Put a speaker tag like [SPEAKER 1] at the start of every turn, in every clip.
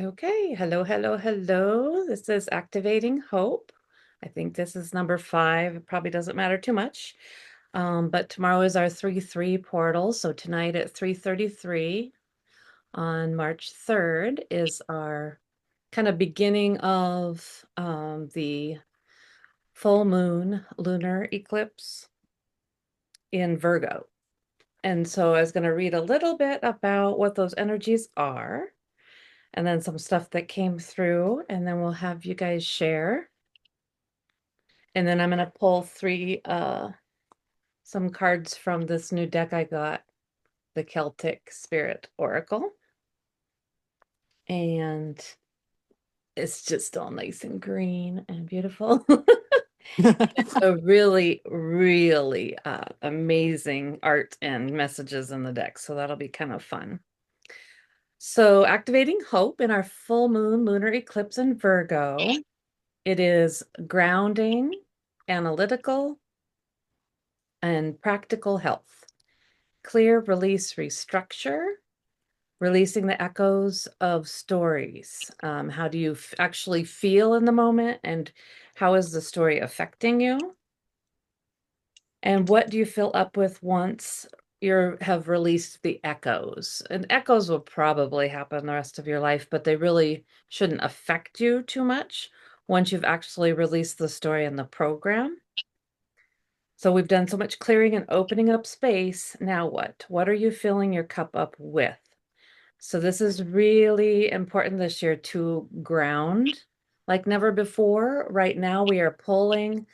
[SPEAKER 1] Okay, hello, hello, hello. This is Activating Hope. I think this is number 5. It probably doesn't matter too much. But tomorrow is our 3-3 portal. So tonight at 3:33 on March 3rd is our kind of beginning of the full moon lunar eclipse in Virgo. And so I was going to read a little bit about what those energies are, and then some stuff that came through, and then we'll have you guys share. And then I'm going to pull some cards from this new deck I got, the Celtic Spirit Oracle. And it's just all nice and green and beautiful. It's a really, really amazing art and messages in the deck. So that'll be kind of fun. So activating hope in our full moon lunar eclipse in Virgo. It is grounding, analytical, and practical health. Clear, release, restructure, releasing the echoes of stories. How do you actually feel in the moment, and how is the story affecting you? And what do you fill up with once you have released the echoes? And echoes will probably happen the rest of your life, but they really shouldn't affect you too much once you've actually released the story in the program. So we've done so much clearing and opening up space. Now what? What are you filling your cup up with? So this is really important this year to ground like never before. Right now we are pulling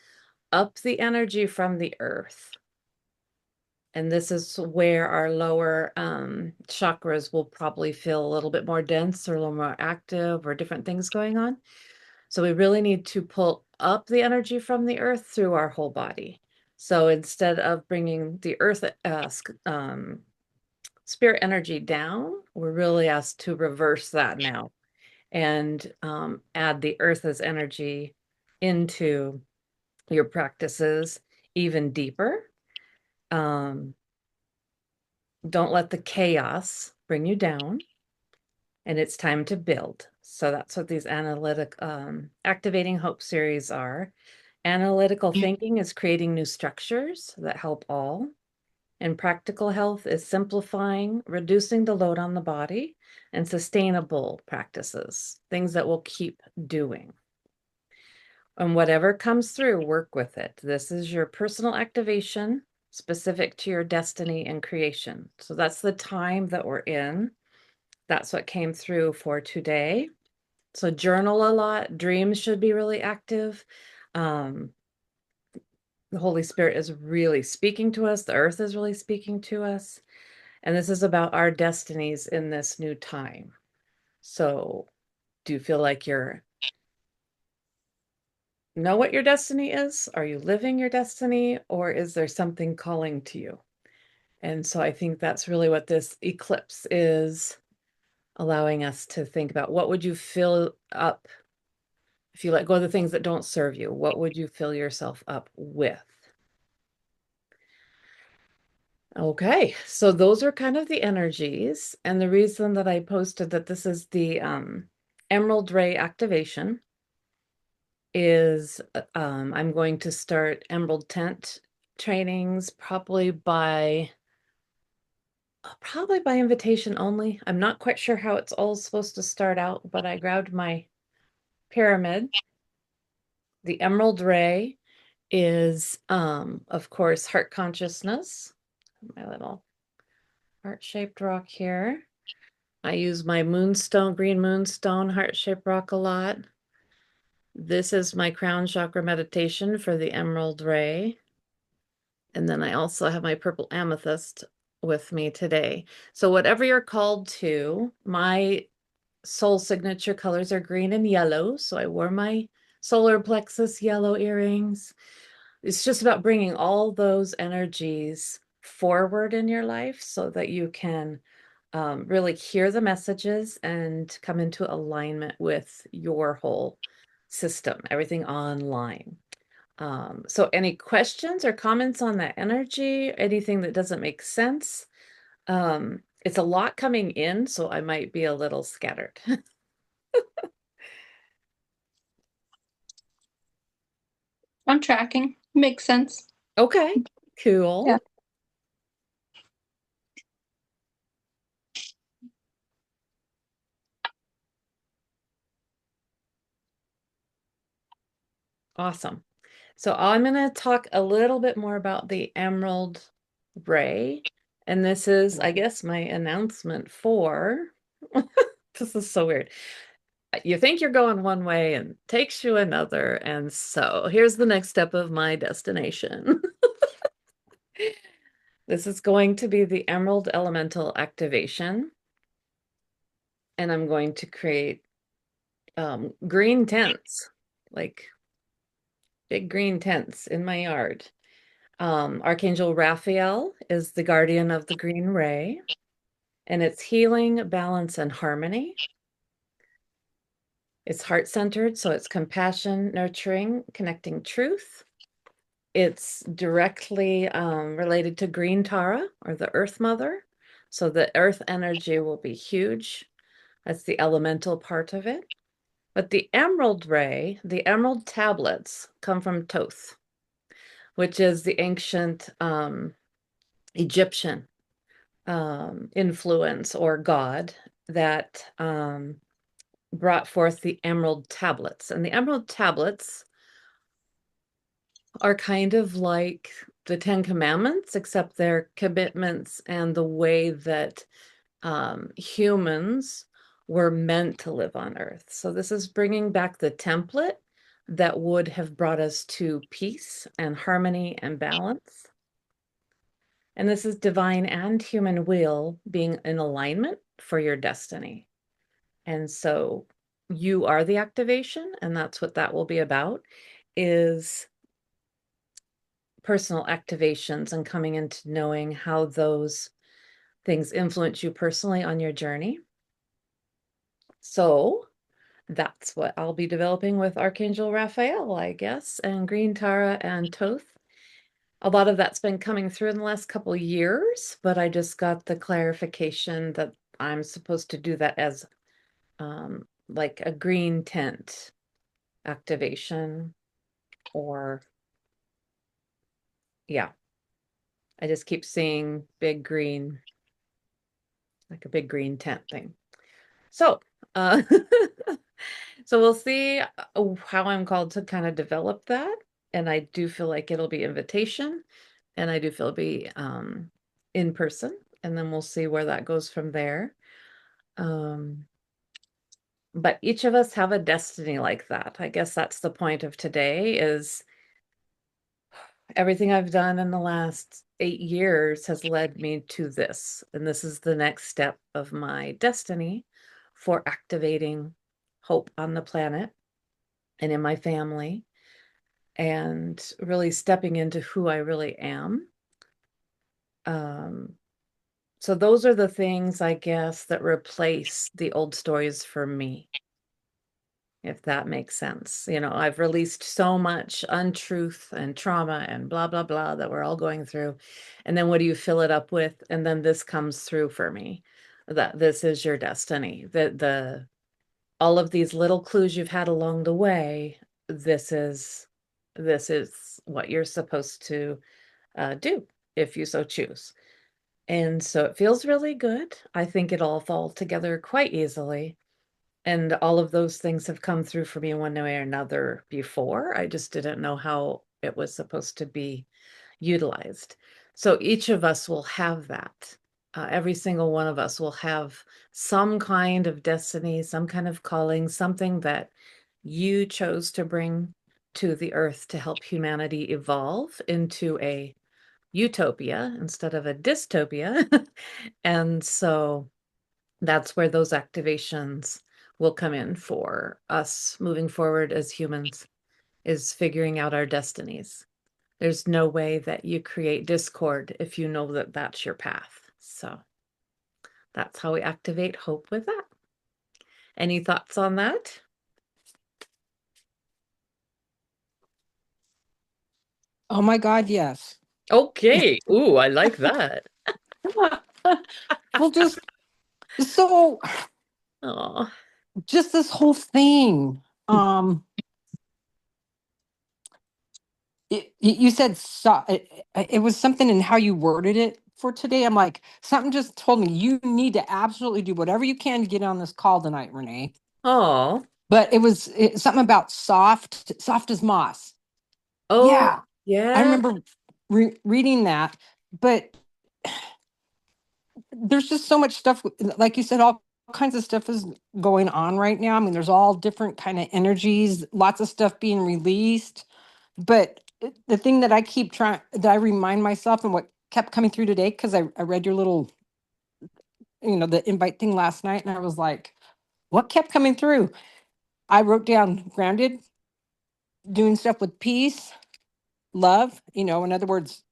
[SPEAKER 1] up the energy from the earth. And this is where our lower chakras will probably feel a little bit more dense or a little more active or different things going on. So we really need to pull up the energy from the earth through our whole body. So instead of bringing the earth spirit energy down, we're really asked to reverse that now and add the earth's energy into your practices even deeper. Don't let the chaos bring you down, and it's time to build. So that's what these activating hope series are. Analytical thinking is creating new structures that help all. And practical health is simplifying, reducing the load on the body, and sustainable practices, things that we'll keep doing. And whatever comes through, work with it. This is your personal activation specific to your destiny and creation. So that's the time that we're in. That's what came through for today. So journal a lot. Dreams should be really active. The Holy Spirit is really speaking to us. The earth is really speaking to us. And this is about our destinies in this new time. So do you feel like you know what your destiny is? Are you living your destiny, or is there something calling to you? And so I think that's really what this eclipse is allowing us to think about. What would you fill up if you let go of the things that don't serve you? What would you fill yourself up with? Okay, so those are kind of the energies. And the reason that I posted that this is the Emerald Ray activation is I'm going to start Emerald Tent trainings probably by invitation only. I'm not quite sure how it's all supposed to start out, but I grabbed my pyramid. The Emerald Ray is, of course, heart consciousness. My little heart-shaped rock here. I use my moonstone, green moonstone heart-shaped rock a lot. This is my crown chakra meditation for the Emerald Ray. And then I also have my purple amethyst with me today. So whatever you're called to, my soul signature colors are green and yellow. So I wore my solar plexus yellow earrings. It's just about bringing all those energies forward in your life so that you can really hear the messages and come into alignment with your whole system, everything online. So any questions or comments on that energy, anything that doesn't make sense? It's a lot coming in, so I might be a little scattered.
[SPEAKER 2] I'm tracking. Makes sense.
[SPEAKER 1] Okay,
[SPEAKER 2] Yeah.
[SPEAKER 1] cool. Awesome. So I'm going to talk a little bit more about the emerald ray. And this is, I guess, my announcement for this is so weird. You think you're going one way and takes you another. And so here's the next step of my destination. This is going to be the Emerald Elemental activation. And I'm going to create green tents, like big green tents in my yard. Archangel Raphael is the guardian of the green ray, and it's healing, balance, and harmony. It's heart-centered, so it's compassion, nurturing, connecting truth. It's directly related to Green Tara, or the Earth Mother. So the earth energy will be huge. That's the elemental part of it. But the emerald ray, the emerald tablets, come from Thoth, which is the ancient Egyptian influence or god that brought forth the emerald tablets. And the emerald tablets are kind of like the Ten Commandments, except they're commitments and the way that humans were meant to live on Earth. So this is bringing back the template that would have brought us to peace and harmony and balance. And this is divine and human will being in alignment for your destiny. And so you are the activation, and that's what that will be about, is personal activations and coming into knowing how those things influence you personally on your journey. So that's what I'll be developing with Archangel Raphael, I guess, and Green Tara and Thoth. A lot of that's been coming through in the last couple of years, but I just got the clarification that I'm supposed to do that as like a green tent activation, or yeah, I just keep seeing big green, like a big green tent thing. So, uh, so we'll see how I'm called to kind of develop that. And I do feel like it'll be invitation, and I do feel it'll be in person, and then we'll see where that goes from there. Um, but each of us have a destiny like that. I guess that's the point of today is everything I've done in the last 8 years has led me to this. And this is the next step of my destiny for activating hope on the planet and in my family, and really stepping into who I really am. Um, so those are the things, I guess, that replace the old stories for me, if that makes sense. You know, I've released so much untruth and trauma and blah, blah, blah that we're all going through. And then what do you fill it up with? And then this comes through for me, that this is your destiny, that the all of these little clues you've had along the way, this is what you're supposed to do if you so choose. And so it feels really good. I think it all fall together quite easily. And all of those things have come through for me in one way or another before. I just didn't know how it was supposed to be utilized. So each of us will have that. Every single one of us will have some kind of destiny, some kind of calling, something that you chose to bring to the earth to help humanity evolve into a utopia instead of a dystopia. And so that's where those activations will come in for us moving forward as humans, is figuring out our destinies. There's no way that you create discord if you know that that's your path. So that's how we activate hope with that. Any thoughts on that?
[SPEAKER 3] Oh my God, yes.
[SPEAKER 1] Okay. Ooh, I like that.
[SPEAKER 3] Well, just so
[SPEAKER 1] Oh.
[SPEAKER 3] just this whole thing. You said it was something in how you worded it for today. I'm like, something just told me you need to absolutely do whatever you can to get on this call tonight, Renee.
[SPEAKER 1] Oh,
[SPEAKER 3] But something about soft as moss.
[SPEAKER 1] oh,
[SPEAKER 3] Yeah, I
[SPEAKER 1] yeah.
[SPEAKER 3] remember reading that. But there's just so much stuff, like you said, all kinds of stuff is going on right now. I mean, there's all different kind of energies, lots of stuff being released. But the thing that I keep trying, that I remind myself, and what kept coming through today, because I read your little, the invite thing last night, and I was like, what kept coming through? I wrote down grounded, doing stuff with peace, love, in other words,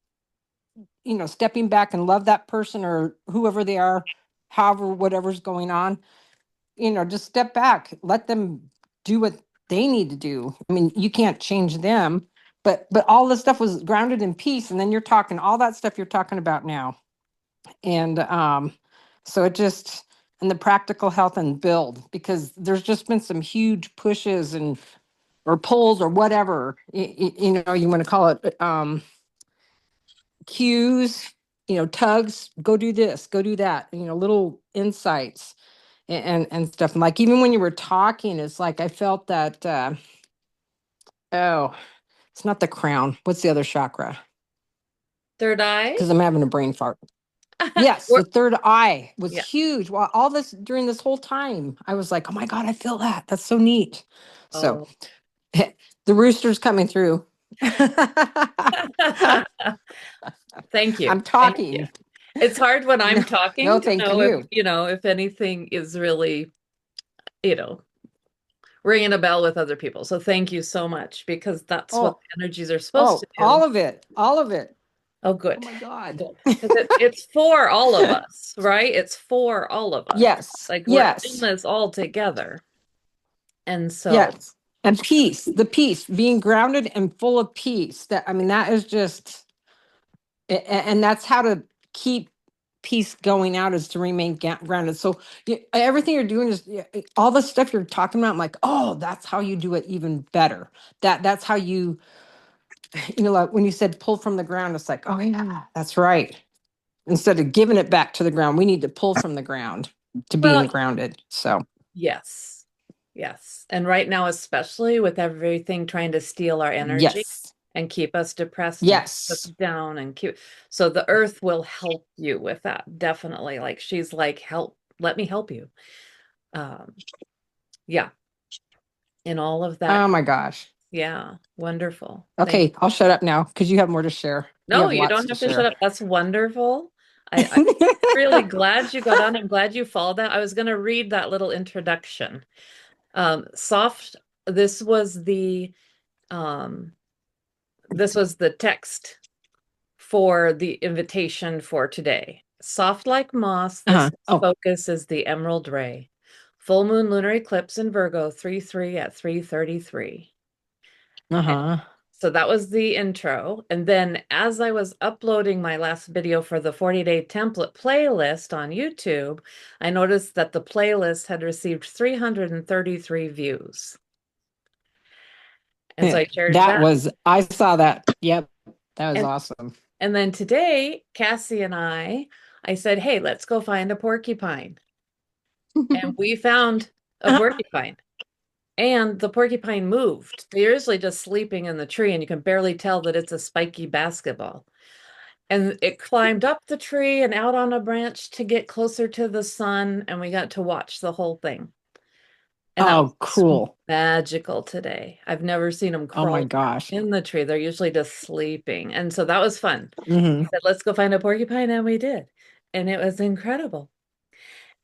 [SPEAKER 3] stepping back and love that person or whoever they are, however, whatever's going on, just step back, let them do what they need to do. I mean, you can't change them, but all this stuff was grounded in peace. And then you're talking all that stuff you're talking about now. And so it just, and the practical health and build, because there's just been some huge pushes and or pulls or whatever, you want to call it, cues, tugs, go do this, go do that, little insights and stuff. And like even when you were talking, it's like I felt that oh, it's not the crown. What's the other chakra?
[SPEAKER 1] Third eye.
[SPEAKER 3] Because I'm having a brain fart. Yes,
[SPEAKER 1] We're-
[SPEAKER 3] the third eye was
[SPEAKER 1] yeah.
[SPEAKER 3] huge. Well, all this during this whole time, I was like, oh my God, I feel that. That's so neat. So
[SPEAKER 1] Oh.
[SPEAKER 3] the rooster's coming through.
[SPEAKER 1] Thank you.
[SPEAKER 3] I'm
[SPEAKER 1] Thank you.
[SPEAKER 3] talking.
[SPEAKER 1] It's hard when
[SPEAKER 3] No,
[SPEAKER 1] I'm
[SPEAKER 3] no,
[SPEAKER 1] talking to
[SPEAKER 3] thank
[SPEAKER 1] know if,
[SPEAKER 3] you.
[SPEAKER 1] if anything is really, you know, ringing a bell with other people. So thank you so much because that's what
[SPEAKER 3] Oh,
[SPEAKER 1] the energies are supposed
[SPEAKER 3] oh,
[SPEAKER 1] to do.
[SPEAKER 3] all of it. All of it.
[SPEAKER 1] Oh,
[SPEAKER 3] Oh
[SPEAKER 1] good.
[SPEAKER 3] my God.
[SPEAKER 1] Good. Because it's for all of us, right? It's for all of us.
[SPEAKER 3] Yes,
[SPEAKER 1] Like we're in
[SPEAKER 3] yes.
[SPEAKER 1] this all together. And so,
[SPEAKER 3] Yes. And peace, the peace, being grounded and full of peace. That, I mean, that is just, and that's how to keep peace going out, is to remain grounded. So everything you're doing is, all the stuff you're talking about. I'm like, oh, that's how you do it even better. That's how you, like when you said pull from the ground, it's like, oh yeah, that's right. Instead of giving it back to the ground, we need to pull from the ground to being
[SPEAKER 1] well,
[SPEAKER 3] grounded. So
[SPEAKER 1] yes. Yes. And right now, especially with everything trying to steal our energy
[SPEAKER 3] yes,
[SPEAKER 1] and keep us depressed and keep us
[SPEAKER 3] yes.
[SPEAKER 1] down and keep, so the earth will help you with that. Definitely. Like she's like, help, let me help you. Um, yeah. In all of that.
[SPEAKER 3] Oh my gosh.
[SPEAKER 1] Yeah. Wonderful. Thank
[SPEAKER 3] Okay, I'll shut up now because you have more to share. You
[SPEAKER 1] No,
[SPEAKER 3] have
[SPEAKER 1] you
[SPEAKER 3] lots
[SPEAKER 1] don't
[SPEAKER 3] to
[SPEAKER 1] have to shut
[SPEAKER 3] share.
[SPEAKER 1] up. That's wonderful. I'm really glad you got on. I'm glad you followed that. I was going to read that little introduction. Soft, this was the um this was the text for the invitation for today. Soft like moss, this
[SPEAKER 3] Oh,
[SPEAKER 1] focus is the emerald ray. Full moon lunar eclipse in Virgo 3-3 at 3:33.
[SPEAKER 3] uh-huh.
[SPEAKER 1] So that was the intro. And then as I was uploading my last video for the 40-day template playlist on YouTube, I noticed that the playlist had received 333 views. And so I shared
[SPEAKER 3] That
[SPEAKER 1] that.
[SPEAKER 3] was, I saw that. Yep, that was
[SPEAKER 1] And
[SPEAKER 3] awesome.
[SPEAKER 1] and then today, Cassie and I said, "Hey, let's go find a porcupine." And we found a porcupine. And the porcupine moved. They're usually just sleeping in the tree, and you can barely tell that it's a spiky basketball. And it climbed up the tree and out on a branch to get closer to the sun, and we got to watch the whole thing. And that
[SPEAKER 3] Oh,
[SPEAKER 1] was
[SPEAKER 3] cool.
[SPEAKER 1] magical today. I've never seen them
[SPEAKER 3] Oh my
[SPEAKER 1] crawl
[SPEAKER 3] gosh.
[SPEAKER 1] in the tree. They're usually just sleeping. And so that was fun.
[SPEAKER 3] Hmm.
[SPEAKER 1] I said, let's go find a porcupine, and we did. And it was incredible.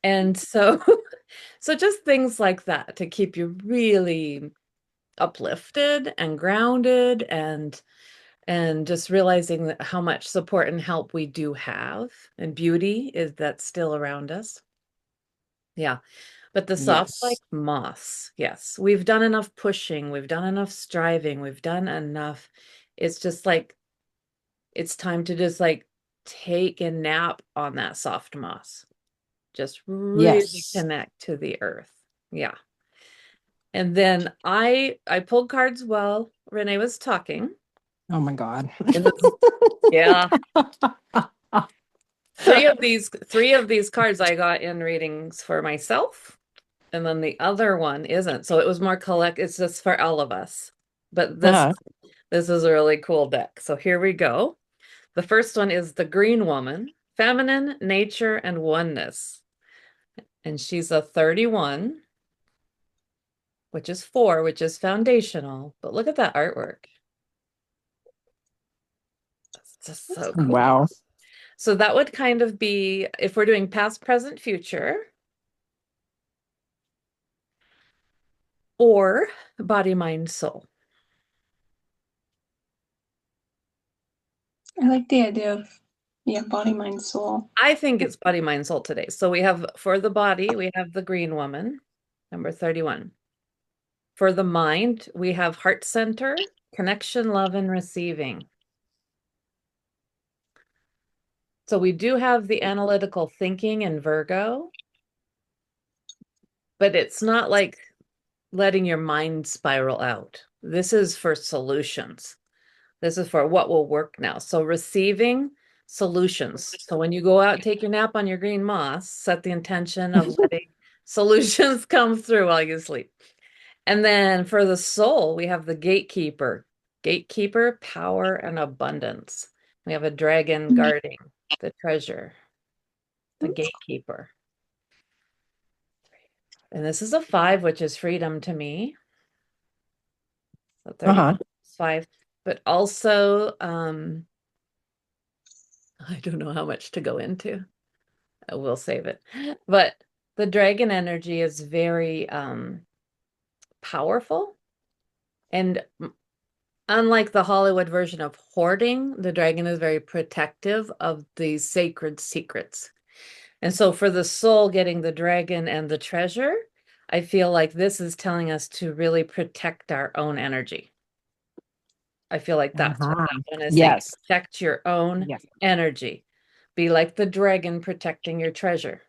[SPEAKER 1] And so, so just things like that to keep you really uplifted and grounded and just realizing that how much support and help we do have and beauty is that's still around us. Yeah. But the soft like
[SPEAKER 3] Yes.
[SPEAKER 1] moss, yes, we've done enough pushing, we've done enough striving, we've done enough. It's just like it's time to just like take a nap on that soft moss. Just really
[SPEAKER 3] Yes.
[SPEAKER 1] connect to the earth. Yeah. And then I pulled cards while Renee was talking.
[SPEAKER 3] Oh my God.
[SPEAKER 1] And this, yeah, three of these cards I got in readings for myself, and then the other one isn't. So it was more collect. It's just for all of us. But this
[SPEAKER 3] Uh-huh.
[SPEAKER 1] this is a really cool deck. So here we go. The first one is the Green Woman, Feminine, Nature, and Oneness. And she's a 31, which is 4, which is foundational. But look at that artwork. It's just so cool.
[SPEAKER 3] Wow.
[SPEAKER 1] So that would kind of be if we're doing past, present, future, or body, mind, soul.
[SPEAKER 2] I like the idea of, yeah, body, mind, soul.
[SPEAKER 1] I think it's body, mind, soul today. So we have for the body, we have the Green Woman, number 31. For the mind, we have heart center, connection, love, and receiving. So we do have the analytical thinking in Virgo, but it's not like letting your mind spiral out. This is for solutions. This is for what will work now. So receiving solutions. So when you go out and take your nap on your green moss, set the intention of letting solutions come through while you sleep. And then for the soul, we have the gatekeeper. Gatekeeper, power, and abundance. We have a dragon guarding the treasure, the gatekeeper. And this is a 5, which is freedom to me. So 30
[SPEAKER 3] Uh-huh.
[SPEAKER 1] 5. But also, I don't know how much to go into. We'll save it. But the dragon energy is very powerful. And unlike the Hollywood version of hoarding, the dragon is very protective of these sacred secrets. And so for the soul getting the dragon and the treasure, I feel like this is telling us to really protect our own energy. I feel like that's what
[SPEAKER 3] Uh-huh.
[SPEAKER 1] that one is saying.
[SPEAKER 3] Yes.
[SPEAKER 1] Protect your own
[SPEAKER 3] Yes.
[SPEAKER 1] energy. Be like the dragon protecting your treasure.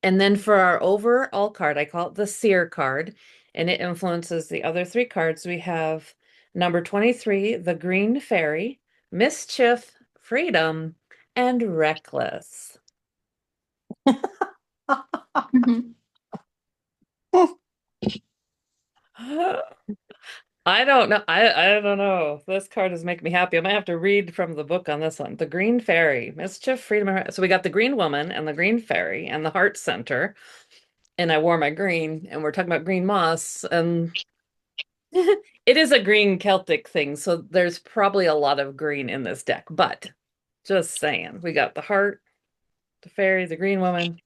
[SPEAKER 1] And then for our overall card, I call it the seer card, and it influences the other 3 cards. We have number 23, the green fairy, mischief, freedom, and reckless.
[SPEAKER 2] Mhm.
[SPEAKER 1] I don't know. I don't know. This card is making me happy. I might have to read from the book on this one. The Green Fairy, Mischief, Freedom. So we got the Green Woman and the Green Fairy and the Heart Center. And I wore my green, and we're talking about green moss. And it is a green Celtic thing, so there's probably a lot of green in this deck. But just saying, we got the heart, the fairy, the green woman,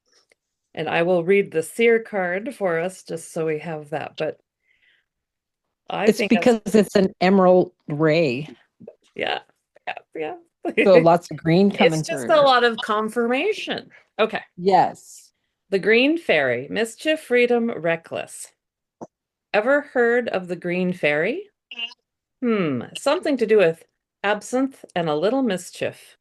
[SPEAKER 1] and I will read the seer card for us just so we have that. But I
[SPEAKER 3] It's
[SPEAKER 1] think that's,
[SPEAKER 3] because it's an emerald ray.
[SPEAKER 1] yeah, yeah, yeah.
[SPEAKER 3] So lots of green
[SPEAKER 1] It's
[SPEAKER 3] coming
[SPEAKER 1] just a
[SPEAKER 3] through.
[SPEAKER 1] lot of confirmation. Okay.
[SPEAKER 3] Yes.
[SPEAKER 1] The Green Fairy, Mischief, Freedom, Reckless. Ever heard of the Green Fairy? Something to do with absinthe and a little mischief.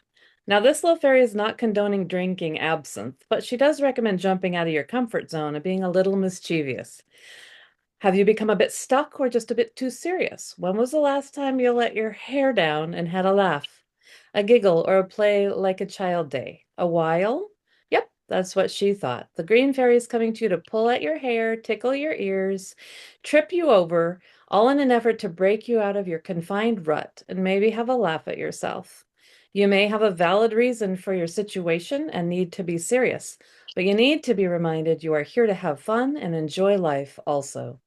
[SPEAKER 1] Now, this little fairy is not condoning drinking absinthe, but she does recommend jumping out of your comfort zone and being a little mischievous. Have you become a bit stuck or just a bit too serious? When was the last time you let your hair down and had a laugh, a giggle, or a play like a child day? A while? Yep, that's what she thought. The green fairy is coming to you to pull at your hair, tickle your ears, trip you over, all in an effort to break you out of your confined rut and maybe have a laugh at yourself. You may have a valid reason for your situation and need to be serious, but you need to be reminded you are here to have fun and enjoy life also.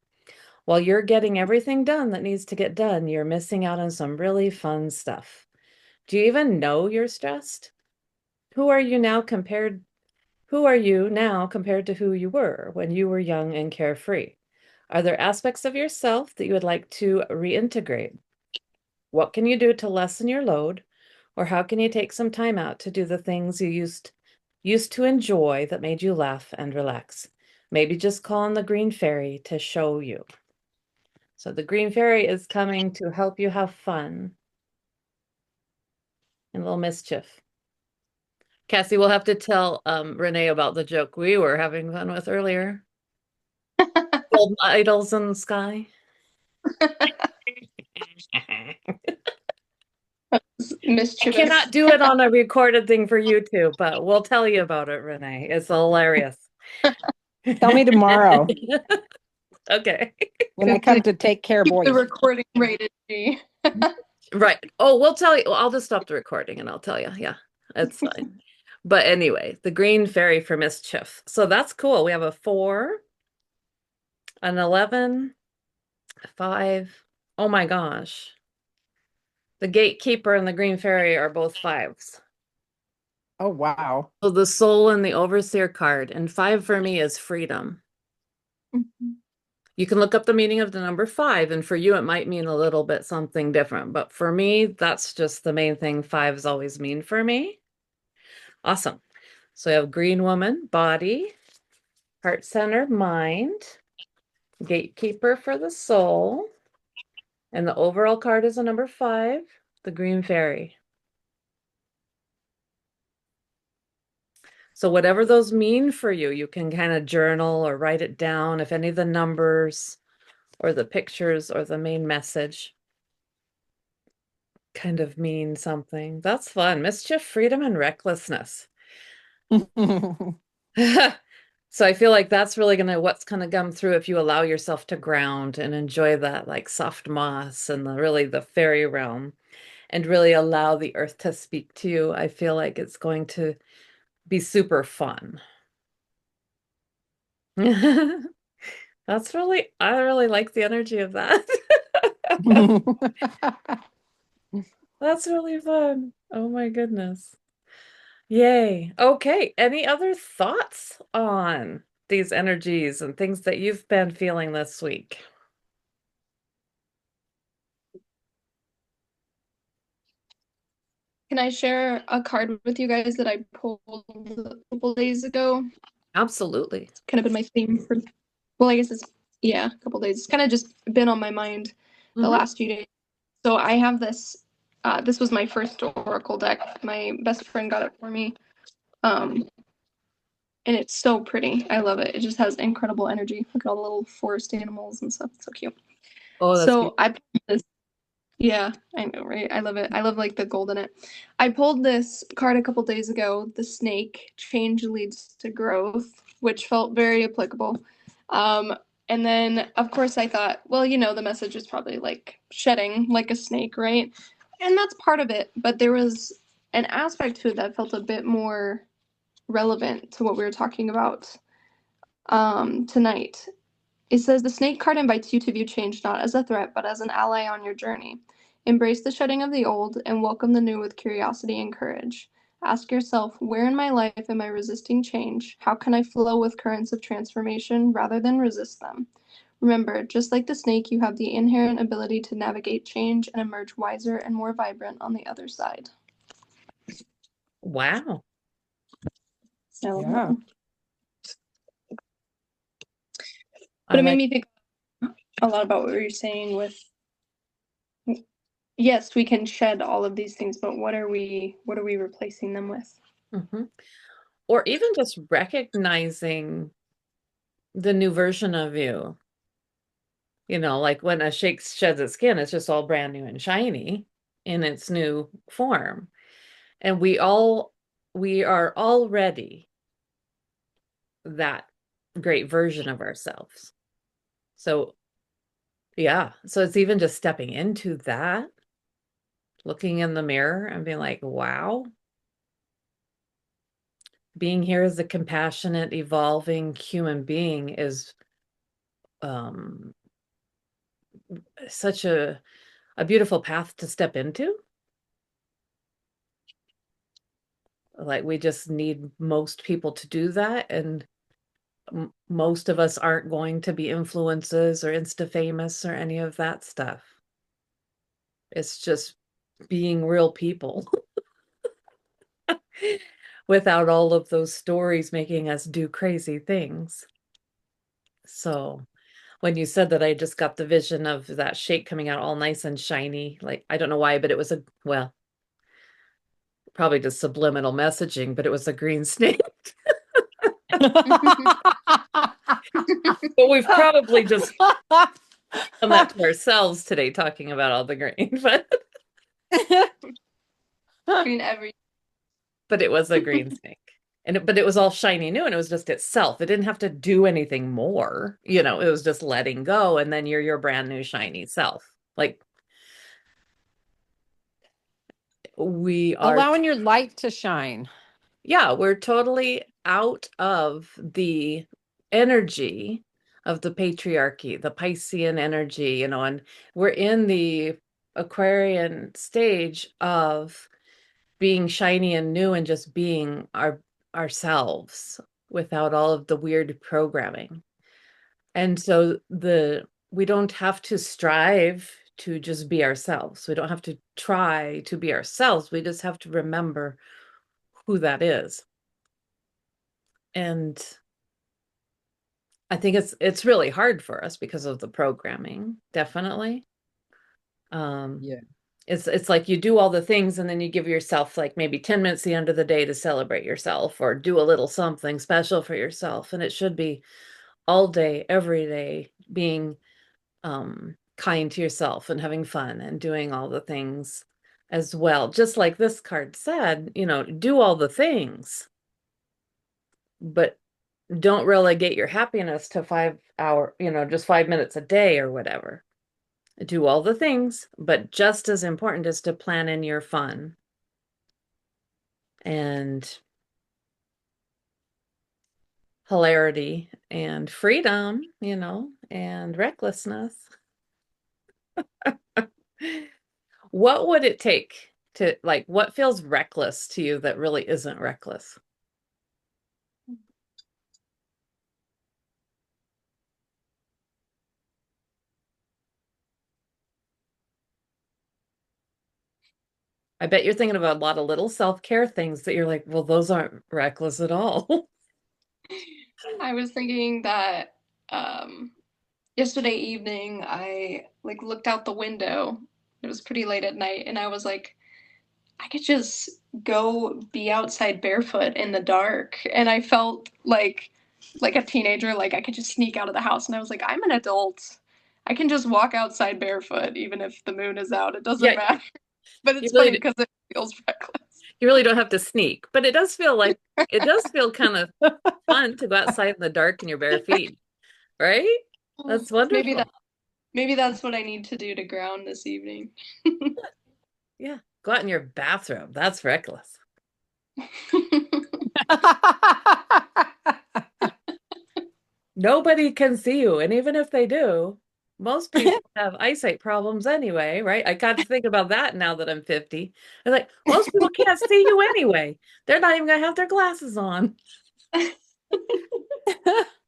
[SPEAKER 1] While you're getting everything done that needs to get done, you're missing out on some really fun stuff. Do you even know you're stressed? Who are you now compared who are you now compared to who you were when you were young and carefree? Are there aspects of yourself that you would like to reintegrate? What can you do to lessen your load? Or how can you take some time out to do the things you used to enjoy that made you laugh and relax? Maybe just call on the green fairy to show you. So the green fairy is coming to help you have fun and a little mischief. Cassie, we'll have to tell Renee about the joke we were having fun with earlier. Golden idols in the sky. I
[SPEAKER 2] Mischievous.
[SPEAKER 1] cannot do it on a recorded thing for YouTube, but we'll tell you about it, Renee. It's hilarious.
[SPEAKER 3] Tell me tomorrow
[SPEAKER 1] Okay.
[SPEAKER 3] when I come to take care
[SPEAKER 2] Keep the
[SPEAKER 3] boys.
[SPEAKER 2] recording rated G.
[SPEAKER 1] Right. Oh, we'll tell you. Well, I'll just stop the recording and I'll tell you. Yeah, it's fine. But anyway, the green fairy for mischief. So that's cool. We have a 4, an 11, a 5. Oh my gosh. The gatekeeper and the green fairy are both 5s.
[SPEAKER 3] Oh, wow.
[SPEAKER 1] So the soul and the overseer card, and 5 for me is freedom. You can look up the meaning of the number 5, and for you, it might mean a little bit something different. But for me, that's just the main thing 5s always mean for me. Awesome. So we have green woman, body, heart center, mind, gatekeeper for the soul, and the overall card is a number 5, the green fairy. So whatever those mean for you, you can kind of journal or write it down if any of the numbers or the pictures or the main message kind of mean something. That's fun. Mischief, freedom, and recklessness. So I feel like that's really what's gonna come through if you allow yourself to ground and enjoy that like soft moss and the fairy realm and really allow the earth to speak to you. I feel like it's going to be super fun. I really like the energy of that. That's really fun. Oh my goodness. Yay. Okay. Any other thoughts on these energies and things that you've been feeling this week?
[SPEAKER 2] Can I share a card with you guys that I pulled a couple days ago?
[SPEAKER 1] Absolutely.
[SPEAKER 2] It's kind of been my theme for, well, I guess it's, yeah, a couple days. It's kind of just been on my mind the last few days. So I have this, this was my first Oracle deck. My best friend got it for me. And it's so pretty. I love it. It just has incredible energy. Look at all the little forest animals and stuff. It's so cute.
[SPEAKER 1] Oh, that's
[SPEAKER 2] So
[SPEAKER 1] beautiful.
[SPEAKER 2] I pulled this. Yeah, I know, right? I love it. I love like the gold in it. I pulled this card a couple days ago, the snake, change leads to growth, which felt very applicable. And then of course I thought, well, the message is probably like shedding like a snake, right? And that's part of it, but there was an aspect to it that felt a bit more relevant to what we were talking about tonight. It says the snake card invites you to view change not as a threat, but as an ally on your journey. Embrace the shedding of the old and welcome the new with curiosity and courage. Ask yourself, where in my life am I resisting change? How can I flow with currents of transformation rather than resist them? Remember, just like the snake, you have the inherent ability to navigate change and emerge wiser and more vibrant on the other side.
[SPEAKER 1] Wow.
[SPEAKER 2] So,
[SPEAKER 3] Yeah.
[SPEAKER 2] but it made me think a lot about what you were saying with, yes, we can shed all of these things, but what are we replacing them with?
[SPEAKER 1] Or even just recognizing the new version of you. Like when a shake sheds its skin, it's just all brand new and shiny in its new form. And we are already that great version of ourselves. So yeah, so it's even just stepping into that, looking in the mirror and being like, wow, being here as a compassionate, evolving human being is such a beautiful path to step into. Like we just need most people to do that, and most of us aren't going to be influences or insta famous or any of that stuff. It's just being real people without all of those stories making us do crazy things. So when you said that, I just got the vision of that shake coming out all nice and shiny. Like, I don't know why, but it was probably just subliminal messaging, but it was a green snake. But we've probably just done that to ourselves today, talking about all the green,
[SPEAKER 2] Green every.
[SPEAKER 1] but it was a green snake. But it was all shiny new and it was just itself. It didn't have to do anything more. It was just letting go and then you're your brand new shiny self. Like we are,
[SPEAKER 3] Allowing your light to shine.
[SPEAKER 1] yeah, we're totally out of the energy of the patriarchy, the Piscean energy, and we're in the Aquarian stage of being shiny and new and just being ourselves without all of the weird programming. And so we don't have to strive to just be ourselves. We don't have to try to be ourselves. We just have to remember who that is. And I think it's really hard for us because of the programming, definitely.
[SPEAKER 3] Yeah.
[SPEAKER 1] It's like you do all the things and then you give yourself like maybe 10 minutes the end of the day to celebrate yourself or do a little something special for yourself. And it should be all day, every day, being kind to yourself and having fun and doing all the things as well. Just like this card said, do all the things, but don't relegate your happiness to 5 hour, just 5 minutes a day or whatever. Do all the things, but just as important is to plan in your fun and hilarity and freedom, and recklessness. What would it take to, like, what feels reckless to you that really isn't reckless? I bet you're thinking about a lot of little self-care things that you're like, well, those aren't reckless at all.
[SPEAKER 2] I was thinking that yesterday evening I like looked out the window. It was pretty late at night, and I was like, I could just go be outside barefoot in the dark. And I felt like a teenager, like I could just sneak out of the house. And I was like, I'm an adult. I can just walk outside barefoot even if the moon is out. It doesn't
[SPEAKER 1] Yeah,
[SPEAKER 2] matter. But
[SPEAKER 1] you
[SPEAKER 2] it's funny
[SPEAKER 1] really
[SPEAKER 2] because it feels reckless.
[SPEAKER 1] you really don't have to sneak, but it does feel kind of fun to go outside in the dark in your bare feet, right? That's
[SPEAKER 2] Maybe
[SPEAKER 1] wonderful.
[SPEAKER 2] that maybe that's what I need to do to ground this evening.
[SPEAKER 1] Yeah, go out in your bathrobe. That's reckless. Nobody can see you, and even if they do, most people have eyesight problems anyway, right? I got to think about that now that I'm 50. I'm like, most people can't see you anyway. They're not even gonna have their glasses on.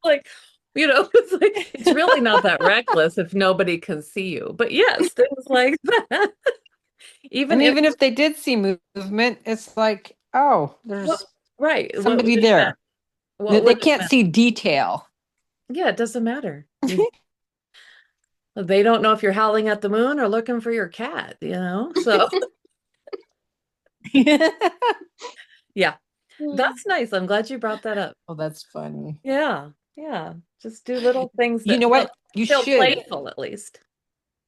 [SPEAKER 1] Like, it's like it's really not that reckless if nobody can see you. But yes, things like that. Even
[SPEAKER 3] And
[SPEAKER 1] if
[SPEAKER 3] even if they did see movement, it's like, oh,
[SPEAKER 1] what
[SPEAKER 3] there's
[SPEAKER 1] right, what would
[SPEAKER 3] somebody
[SPEAKER 1] it matter?
[SPEAKER 3] there.
[SPEAKER 1] What
[SPEAKER 3] They
[SPEAKER 1] would it
[SPEAKER 3] can't
[SPEAKER 1] matter?
[SPEAKER 3] see detail.
[SPEAKER 1] Yeah, it doesn't matter. They don't know if you're howling at the moon or looking for your cat. So yeah, that's nice. I'm glad you brought that up.
[SPEAKER 3] Oh, that's funny.
[SPEAKER 1] Yeah, yeah. Just do little things
[SPEAKER 3] You
[SPEAKER 1] that
[SPEAKER 3] know
[SPEAKER 1] feel
[SPEAKER 3] what? You
[SPEAKER 1] feel
[SPEAKER 3] should.
[SPEAKER 1] playful at least.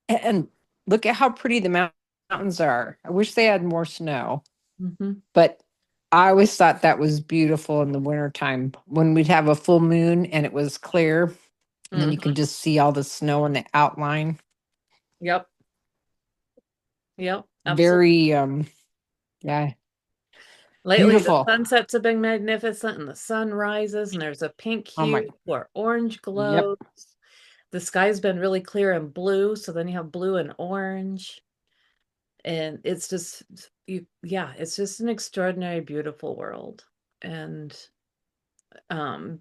[SPEAKER 3] And look at how pretty the mountains are. I wish they had more snow,
[SPEAKER 1] Hmm.
[SPEAKER 3] but I always thought that was beautiful in the wintertime when we'd have a full moon and it was clear, and then you
[SPEAKER 1] Hmm.
[SPEAKER 3] can just see all the snow in the outline.
[SPEAKER 1] Yep. Yep. Absolutely.
[SPEAKER 3] Very yeah,
[SPEAKER 1] Lately, the
[SPEAKER 3] beautiful.
[SPEAKER 1] sunsets have been magnificent and the sun rises and there's a pink
[SPEAKER 3] Oh my,
[SPEAKER 1] hue or orange
[SPEAKER 3] yep.
[SPEAKER 1] glows. The sky's been really clear and blue, so then you have blue and orange. And it's just yeah, it's just an extraordinary, beautiful world. And um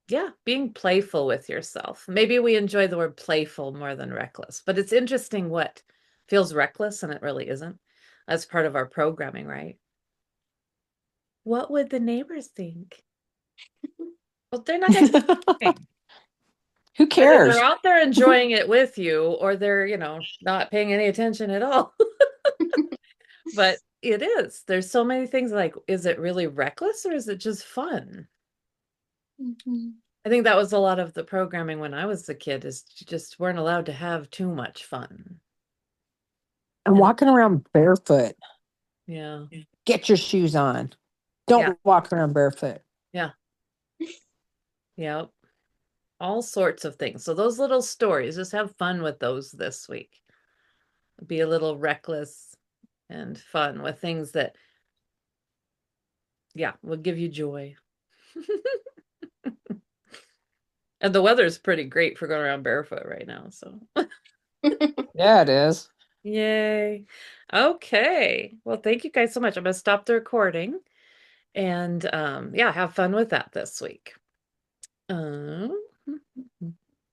[SPEAKER 1] yeah, being playful with yourself. Maybe we enjoy the word playful more than reckless, but it's interesting what feels reckless and it really isn't. That's part of our programming, right? What would the neighbors think? Well, they're not going to think.
[SPEAKER 3] Who
[SPEAKER 1] Either they're
[SPEAKER 3] cares?
[SPEAKER 1] out there enjoying it with you or they're, not paying any attention at all. But it is. There's so many things like, is it really reckless or is it just fun?
[SPEAKER 2] Mhm.
[SPEAKER 1] I think that was a lot of the programming when I was a kid is you just weren't allowed to have too much fun.
[SPEAKER 3] And
[SPEAKER 1] And
[SPEAKER 3] walking around barefoot.
[SPEAKER 1] yeah,
[SPEAKER 3] Get your shoes on.
[SPEAKER 1] yeah,
[SPEAKER 3] Don't walk around barefoot.
[SPEAKER 1] yeah, yeah, all sorts of things. So those little stories, just have fun with those this week. Be a little reckless and fun with things that, yeah, will give you joy. And the weather's pretty great for going around barefoot right now, so
[SPEAKER 3] Yeah, it is.
[SPEAKER 1] yay. Okay. Well, thank you guys so much. I'm gonna stop the recording and yeah, have fun with that this week. Um,